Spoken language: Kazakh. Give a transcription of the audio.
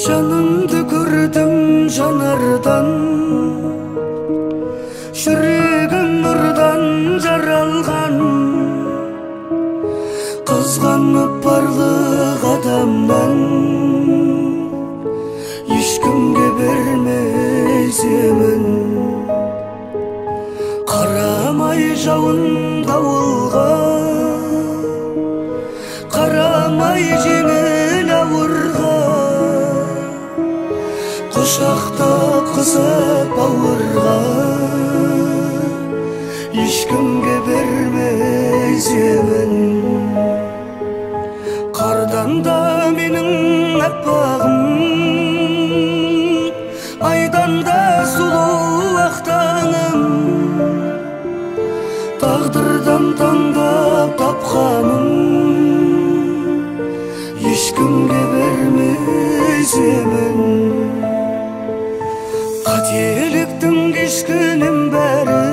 Жанымды көрдім жанардан, жүрегім нұрдан жаралған. Қызғанып барлық адамнан, ешкімге бермей семін. Қарамай жауын дауылға, қарамай жеңіл ауырға, құшақтап қызып бауырға, ешкімге бермей семін. Қардан да менің аппағым, айдан да сұлу ақтаным. Тағдырдан таңдап тапқаным, ешкімге бермей семін. Қателіктің кешкінін бәрі